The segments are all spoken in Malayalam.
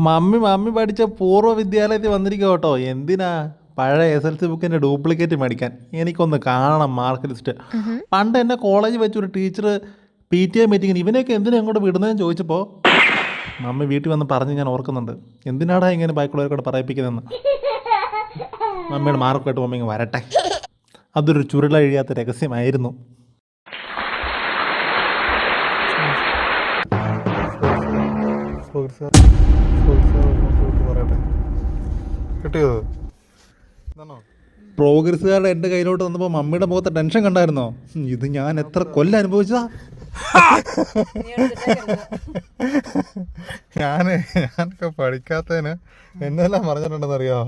മമ്മി പഠിച്ച പൂർവ്വ വിദ്യാലയത്തിൽ വന്നിരിക്കുക കേട്ടോ. എന്തിനാ? പഴയ SLC ബുക്കിൻ്റെ ഡ്യൂപ്ലിക്കേറ്റ് മേടിക്കാൻ. എനിക്കൊന്ന് കാണണം മാർക്ക് ലിസ്റ്റ്. പണ്ട് എന്നെ കോളേജിൽ വെച്ചൊരു ടീച്ചർ PTA മീറ്റിങ്ങിന് ഇവനെയൊക്കെ എന്തിനാ അങ്ങോട്ട് വിടുന്നതെന്ന് ചോദിച്ചപ്പോൾ മമ്മി വീട്ടിൽ വന്ന് പറഞ്ഞ് ഞാൻ ഓർക്കുന്നുണ്ട്. എന്തിനാടാ ഇങ്ങനെ ബാക്കിയുള്ളവരെക്കൂടെ പറയിപ്പിക്കുന്നതെന്ന്. മമ്മിയുടെ മാർക്കായിട്ട് മമ്മി ഇങ്ങ് വരട്ടെ. അതൊരു ചുരുളഴിയാത്ത രഹസ്യമായിരുന്നു. പ്രോഗ്രസ്സുകാരുടെ എൻ്റെ കയ്യിലോട്ട് വന്നപ്പോൾ മമ്മിയുടെ മുഖത്തെ ടെൻഷൻ കണ്ടായിരുന്നോ? ഇത് ഞാൻ എത്ര കൊല്ലം അനുഭവിച്ചതാ. ഞാനൊക്കെ പഠിക്കാത്തതിന് എന്നെല്ലാം പറഞ്ഞിട്ടുണ്ടെന്നറിയോ?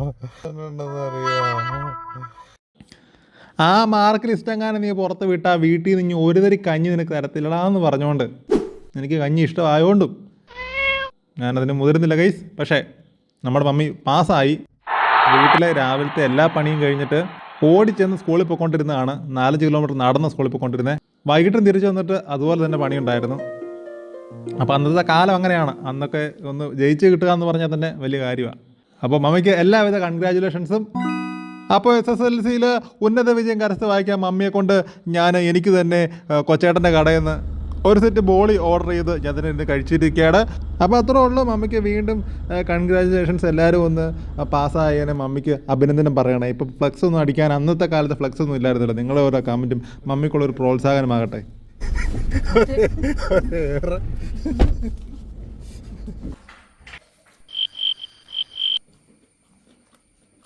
ആ മാർക്ക് ലിസ്റ്റ് എങ്ങാനും നീ പുറത്ത് വിട്ടാ വീട്ടിൽ നിന്ന് ഒരു തരി കഞ്ഞി നിനക്ക് തരത്തില്ലടാന്ന് പറഞ്ഞുകൊണ്ട് എനിക്ക് കഞ്ഞി ഇഷ്ടമായോണ്ടും ഞാനതിന് മുതിരുന്നില്ല ഗൈസ്. പക്ഷേ നമ്മുടെ മമ്മി പാസ്സായി. വീട്ടിലെ രാവിലത്തെ എല്ലാ പണിയും കഴിഞ്ഞിട്ട് ഓടിച്ചെന്ന് സ്കൂളിൽ പോയിക്കൊണ്ടിരുന്നതാണ്. 4 കിലോമീറ്റർ നടന്ന് സ്കൂളിൽ പോയിക്കൊണ്ടിരുന്നത്. വൈകിട്ടും തിരിച്ചു വന്നിട്ട് അതുപോലെ തന്നെ പണിയുണ്ടായിരുന്നു. അപ്പോൾ അന്നത്തെ കാലം അങ്ങനെയാണ്. അന്നൊക്കെ ഒന്ന് ജയിച്ച് കിട്ടുക എന്ന് പറഞ്ഞാൽ തന്നെ വലിയ കാര്യമാണ്. അപ്പോൾ മമ്മിക്ക് എല്ലാവിധ കൺഗ്രാജുലേഷൻസും. അപ്പോൾ SSLCയിൽ ഉന്നത വിജയം കരസ്ഥമാക്കിയ മമ്മിയെ കൊണ്ട് എനിക്ക് തന്നെ കൊച്ചേട്ടൻ്റെ കടയിൽ നിന്ന് ഒരു സെറ്റ് ബോളി ഓർഡർ ചെയ്ത് ഞാൻ തന്നെ ഇന്ന് കഴിച്ചിരിക്കുകയാണ്. അപ്പോൾ അത്രേ ഉള്ളൂ. മമ്മിക്ക് വീണ്ടും കൺഗ്രാജുലേഷൻസ്. എല്ലാവരും ഒന്ന് പാസ്സായതിനെ മമ്മിക്ക് അഭിനന്ദനം പറയണേ. ഇപ്പോൾ ഫ്ലെക്സ് ഒന്നും അടിക്കാൻ അന്നത്തെ കാലത്ത് ഫ്ലെക്സ് ഒന്നും ഇല്ലായിരുന്നല്ലോ. നിങ്ങളെ ഓരോ കമൻറ്റും മമ്മിക്കുള്ളൊരു പ്രോത്സാഹനമാകട്ടെ.